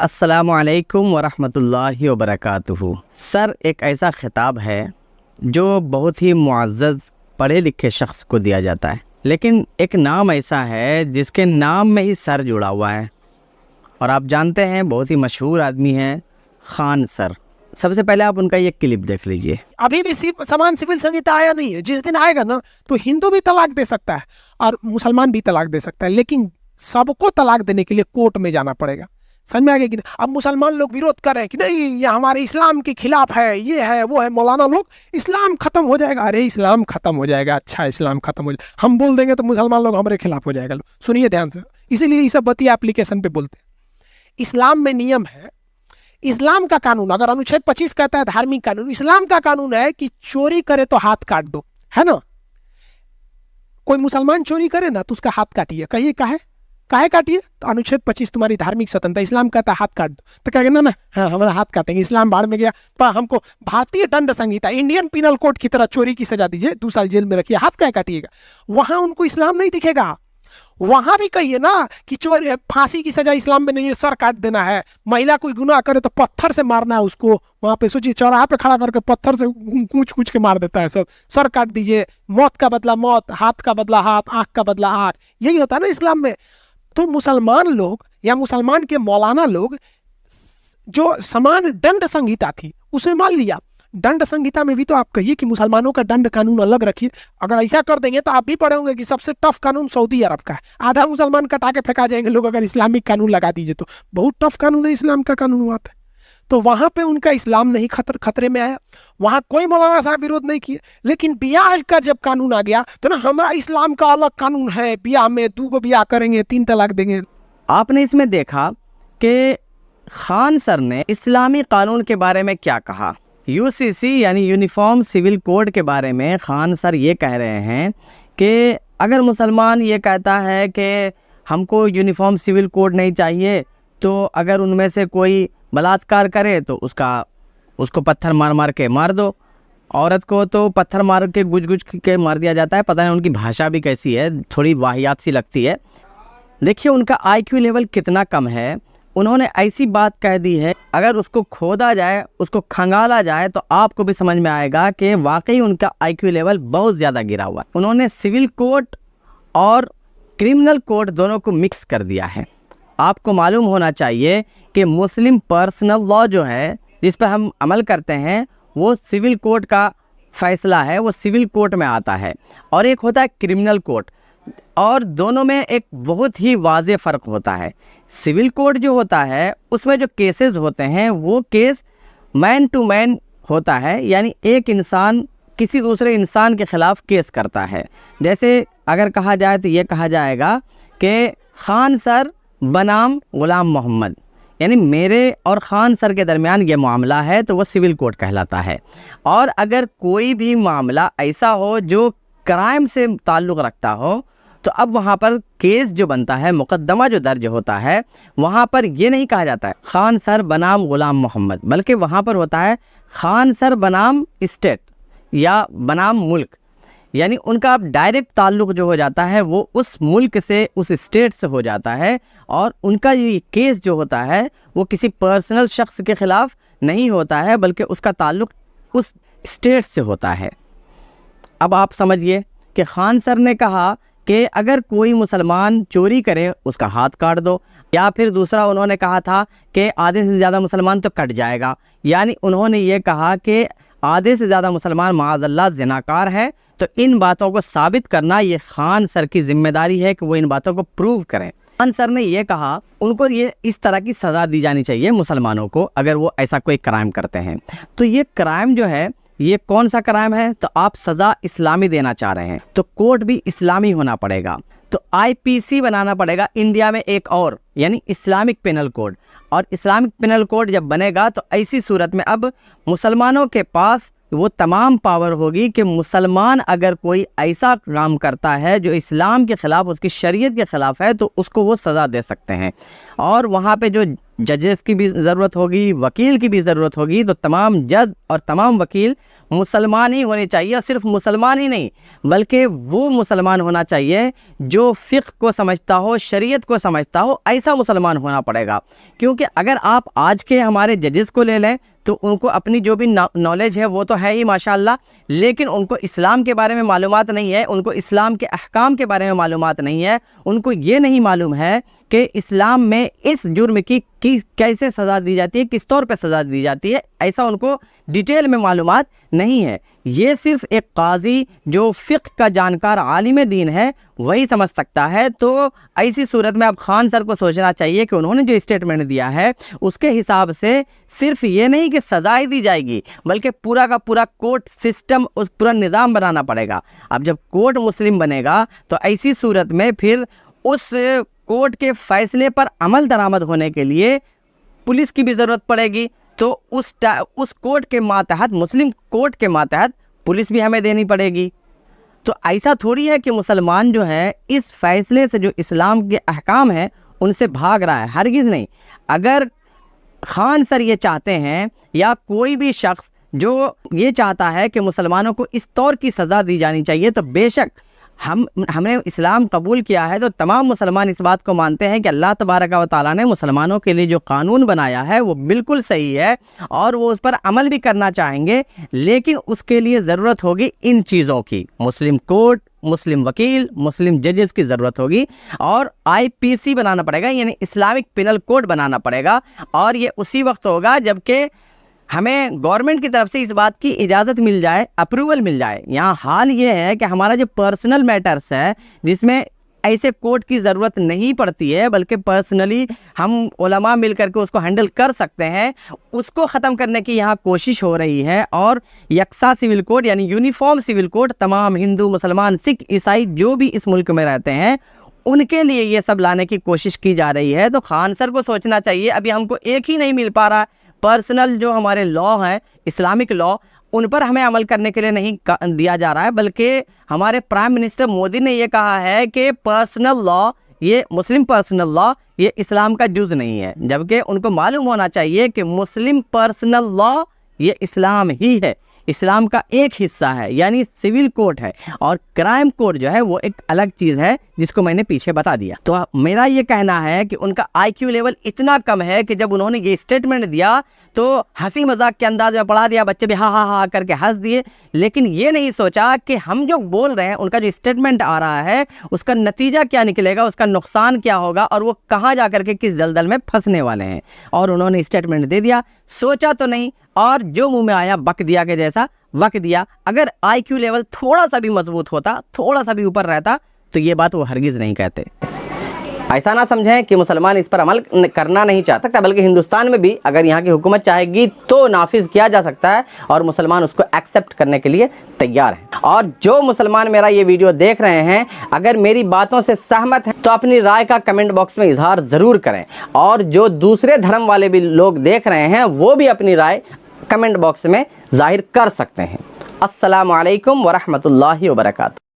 अस्सलामुअलैकुम वरहमतुल्लाहि वबरकातुहू। सर एक ऐसा खिताब है जो बहुत ही मुअज़्ज़ज़ पढ़े लिखे शख्स को दिया जाता है, लेकिन एक नाम ऐसा है जिसके नाम में ही सर जुड़ा हुआ है और आप जानते हैं बहुत ही मशहूर आदमी हैं खान सर। सबसे पहले आप उनका ये क्लिप देख लीजिए। अभी भी समान सिविल संहिता आया नहीं है। जिस दिन आएगा ना तो हिंदू भी तलाक दे सकता है और मुसलमान भी तलाक दे सकता है, लेकिन सबको तलाक देने के लिए कोर्ट में जाना पड़ेगा। समझ में आ गया कि नहीं? अब मुसलमान लोग विरोध कर रहे हैं कि नहीं ये हमारे इस्लाम के खिलाफ है, ये है वो है। मौलाना लोग इस्लाम खत्म हो जाएगा। अरे इस्लाम खत्म हो जाएगा, अच्छा इस्लाम खत्म हो जाएगा हम बोल देंगे तो मुसलमान लोग हमारे खिलाफ हो जाएगा। सुनिए ध्यान से, इसीलिए ये सब बतिया एप्लीकेशन पे बोलते हैं। इस्लाम में नियम है, इस्लाम का कानून, अगर अनुच्छेद 25 कहता है धार्मिक कानून, इस्लाम का कानून है कि चोरी करे तो हाथ काट दो, है ना। कोई मुसलमान चोरी करे ना तो उसका हाथ काटिए। कहिए काहे काटिए? तो अनुच्छेद 25 तुम्हारी धार्मिक स्वतंत्रता, इस्लाम कहता है हाथ काट दो, तो कहेंगे ना हाँ हमारा हाथ काटेंगे, इस्लाम बाढ़ में गया। पर हमको भारतीय दंड संहिता, इंडियन पिनल कोड की तरह चोरी की सजा दीजिए, 2 साल जेल में रखिए, हाथ काहे काटिएगा? वहां उनको इस्लाम नहीं दिखेगा। वहां भी कहिए ना कि चोरी फांसी की सजा इस्लाम में नहीं है, सर काट देना है। महिला कोई गुनाह करे तो पत्थर से मारना है उसको। वहां पे सोचिए चौराहा पे खड़ा करके पत्थर से कूच के मार देता है सब। सर काट दीजिए, मौत का बदला मौत, हाथ का बदला हाथ, आंख का बदला आंख, यही होता है ना इस्लाम में। तो मुसलमान लोग या मुसलमान के मौलाना लोग जो समान दंड संहिता थी उसे मान लिया। दंड संहिता में भी तो आप कहिए कि मुसलमानों का दंड कानून अलग रखिए। अगर ऐसा कर देंगे तो आप भी पढ़े होंगे कि सबसे टफ कानून सऊदी अरब का है। आधा मुसलमान कटा के फेंका जाएंगे लोग अगर इस्लामिक कानून लगा दीजिए तो। बहुत टफ कानून है इस्लाम का कानून वहाँ पे। तो वहां पे उनका इस्लाम नहीं खतरे में आया, वहां कोई मौलाना साहब विरोध नहीं किए। लेकिन ब्याह का जब कानून आ गया तो ना हमारा इस्लाम का अलग कानून है, ब्याह में 2 ब्याह करेंगे, 3 तलाक देंगे। आपने इसमें देखा कि खान सर ने इस्लामी कानून के बारे में क्या कहा। यूसीसी यानी यूनिफॉर्म सिविल कोड के बारे में खान सर ये कह रहे हैं कि अगर मुसलमान ये कहता है कि हमको यूनिफॉर्म सिविल कोड नहीं चाहिए, तो अगर उनमें से कोई बलात्कार करे तो उसको पत्थर मार मार के मार दो। औरत को तो पत्थर मार के गुज के मार दिया जाता है। पता नहीं उनकी भाषा भी कैसी है, थोड़ी वाहियात सी लगती है। देखिए उनका आईक्यू लेवल कितना कम है। उन्होंने ऐसी बात कह दी है, अगर उसको खोदा जाए, उसको खंगाला जाए तो आपको भी समझ में आएगा कि वाकई उनका आईक्यू लेवल बहुत ज़्यादा गिरा हुआ है। उन्होंने सिविल कोड और क्रिमिनल कोड दोनों को मिक्स कर दिया है। आपको मालूम होना चाहिए कि मुस्लिम पर्सनल लॉ जो है जिस पर हम अमल करते हैं वो सिविल कोड का फैसला है, वो सिविल कोर्ट में आता है, और एक होता है क्रिमिनल कोर्ट। और दोनों में एक बहुत ही वाज़ेह फ़र्क होता है। सिविल कोड जो होता है उसमें जो केसेस होते हैं वो केस मैन टू मैन होता है, यानी एक इंसान किसी दूसरे इंसान के ख़िलाफ़ केस करता है। जैसे अगर कहा जाए तो ये कहा जाएगा कि खान सर बनाम ग़ुलाम मोहम्मद, यानी मेरे और खान सर के दरमियान ये मामला है, तो वो सिविल कोड कहलाता है। और अगर कोई भी मामला ऐसा हो जो क्राइम से ताल्लुक़ रखता हो तो अब वहाँ पर केस जो बनता है, मुकदमा जो दर्ज होता है, वहाँ पर ये नहीं कहा जाता है खान सर बनाम ग़ुलाम मोहम्मद, बल्कि वहाँ पर होता है खान सर बनाम स्टेट या बनाम मुल्क। यानी उनका अब डायरेक्ट ताल्लुक़ जो हो जाता है वो उस मुल्क से, उस स्टेट से हो जाता है, और उनका ये केस जो होता है वो किसी पर्सनल शख्स के ख़िलाफ़ नहीं होता है, बल्कि उसका ताल्लुक़ उस स्टेट से होता है। अब आप समझिए कि खान सर ने कहा कि अगर कोई मुसलमान चोरी करे उसका हाथ काट दो, या फिर दूसरा उन्होंने कहा था कि आधे से ज़्यादा मुसलमान तो कट जाएगा। यानी उन्होंने ये कहा कि आधे से ज़्यादा मुसलमान माअज़ल्लाह ज़िनाकार है। तो इन बातों को साबित करना ये खान सर की जिम्मेदारी है कि वो इन बातों को प्रूव करें। खान सर ने ये कहा उनको ये इस तरह की सज़ा दी जानी चाहिए मुसलमानों को अगर वो ऐसा कोई क्राइम करते हैं। तो ये क्राइम जो है ये कौन सा क्राइम है? तो आप सज़ा इस्लामी देना चाह रहे हैं तो कोर्ट भी इस्लामी होना पड़ेगा। तो आईपीसी बनाना पड़ेगा इंडिया में एक और, यानी इस्लामिक पेनल कोड। और इस्लामिक पेनल कोड जब बनेगा तो ऐसी सूरत में अब मुसलमानों के पास वो तमाम पावर होगी कि मुसलमान अगर कोई ऐसा काम करता है जो इस्लाम के ख़िलाफ़, उसकी शरीयत के ख़िलाफ़ है, तो उसको वो सज़ा दे सकते हैं। और वहाँ पे जो जजेस की भी ज़रूरत होगी, वकील की भी ज़रूरत होगी, तो तमाम जज और तमाम वकील मुसलमान ही होने चाहिए। और सिर्फ मुसलमान ही नहीं, बल्कि वो मुसलमान होना चाहिए जो फ़िक़्ह को समझता हो, शरीयत को समझता हो, ऐसा मुसलमान होना पड़ेगा। क्योंकि अगर आप आज के हमारे जजेस को ले लें तो उनको अपनी जो भी नॉलेज है वो तो है ही माशाअल्लाह, लेकिन उनको इस्लाम के बारे में मालूमात नहीं है, उनको इस्लाम के अहकाम के बारे में मालूमात नहीं है, उनको ये नहीं मालूम है कि इस्लाम में इस जुर्म की कैसे सज़ा दी जाती है, किस तौर पे सज़ा दी जाती है, ऐसा उनको डिटेल में मालूमात नहीं है। ये सिर्फ एक काजी जो फ़िक़्ह का जानकार आलिम दीन है वही समझ सकता है। तो ऐसी सूरत में अब खान सर को सोचना चाहिए कि उन्होंने जो स्टेटमेंट दिया है उसके हिसाब से सिर्फ ये नहीं कि सज़ाएँ दी जाएगी, बल्कि पूरा का पूरा कोर्ट सिस्टम, उस पूरा निज़ाम बनाना पड़ेगा। अब जब कोर्ट मुस्लिम बनेगा तो ऐसी सूरत में फिर उस कोर्ट के फ़ैसले पर अमल दरामद होने के लिए पुलिस की भी ज़रूरत पड़ेगी। तो उस कोर्ट के मातहत, मुस्लिम कोर्ट के मातहत पुलिस भी हमें देनी पड़ेगी। तो ऐसा थोड़ी है कि मुसलमान जो है इस फ़ैसले से, जो इस्लाम के अहकाम हैं, उनसे भाग रहा है, हरगिज़ नहीं। अगर खान सर ये चाहते हैं या कोई भी शख्स जो ये चाहता है कि मुसलमानों को इस तौर की सज़ा दी जानी चाहिए, तो बेशक हमने इस्लाम कबूल किया है तो तमाम मुसलमान इस बात को मानते हैं कि अल्लाह तबारक व तआला ने मुसलमानों के लिए जो कानून बनाया है वो बिल्कुल सही है और वो उस पर अमल भी करना चाहेंगे। लेकिन उसके लिए ज़रूरत होगी इन चीज़ों की, मुस्लिम कोर्ट, मुस्लिम वकील, मुस्लिम जजेस की ज़रूरत होगी, और IPC बनाना पड़ेगा, यानी इस्लामिक पिनल कोड बनाना पड़ेगा। और ये उसी वक्त होगा जबकि हमें गवर्नमेंट की तरफ से इस बात की इजाज़त मिल जाए, अप्रूवल मिल जाए। यहाँ हाल ये है कि हमारा जो पर्सनल मैटर्स है जिसमें ऐसे कोर्ट की ज़रूरत नहीं पड़ती है, बल्कि पर्सनली हम उलमा मिल करके उसको हैंडल कर सकते हैं, उसको ख़त्म करने की यहाँ कोशिश हो रही है। और यकसा सिविल कोड यानी यूनिफॉर्म सिविल कोड तमाम हिंदू, मुसलमान, सिख, ईसाई जो भी इस मुल्क में रहते हैं उनके लिए ये सब लाने की कोशिश की जा रही है। तो खान सर को सोचना चाहिए, अभी हमको एक ही नहीं मिल पा रहा, पर्सनल जो हमारे लॉ हैं, इस्लामिक लॉ, उन पर हमें अमल करने के लिए नहीं दिया जा रहा है, बल्कि हमारे प्राइम मिनिस्टर मोदी ने ये कहा है कि पर्सनल लॉ, ये मुस्लिम पर्सनल लॉ, ये इस्लाम का जुज़ नहीं है। जबकि उनको मालूम होना चाहिए कि मुस्लिम पर्सनल लॉ ये इस्लाम ही है, इस्लाम का एक हिस्सा है, यानी सिविल कोर्ट है। और क्राइम कोर्ट जो है वो एक अलग चीज़ है जिसको मैंने पीछे बता दिया। तो मेरा ये कहना है कि उनका IQ लेवल इतना कम है कि जब उन्होंने ये स्टेटमेंट दिया तो हंसी मजाक के अंदाज में पढ़ा दिया, बच्चे भी हाँ हाँ हाँ करके हंस दिए, लेकिन ये नहीं सोचा कि हम जो बोल रहे हैं, उनका जो स्टेटमेंट आ रहा है उसका नतीजा क्या निकलेगा, उसका नुकसान क्या होगा और वो कहाँ जा करके किस दलदल में फंसने वाले हैं। और उन्होंने स्टेटमेंट दे दिया, सोचा तो नहीं, और जो मुंह में आया बक दिया के जैसा वक दिया। अगर IQ लेवल थोड़ा सा भी मजबूत होता, थोड़ा सा भी ऊपर रहता, तो ये बात वो हरगिज़ नहीं कहते। ऐसा ना समझें कि मुसलमान इस पर अमल करना नहीं चाह सकता, बल्कि हिंदुस्तान में भी अगर यहाँ की हुकूमत चाहेगी तो नाफिज किया जा सकता है और मुसलमान उसको एक्सेप्ट करने के लिए तैयार हैं। और जो मुसलमान मेरा ये वीडियो देख रहे हैं, अगर मेरी बातों से सहमत हैं तो अपनी राय का कमेंट बॉक्स में इजहार ज़रूर करें, और जो दूसरे धर्म वाले भी लोग देख रहे हैं वो भी अपनी राय कमेंट बॉक्स में जाहिर कर सकते हैं। अस्सलामु अलैकुम वरहमतुल्लाहि वबरकातुहू।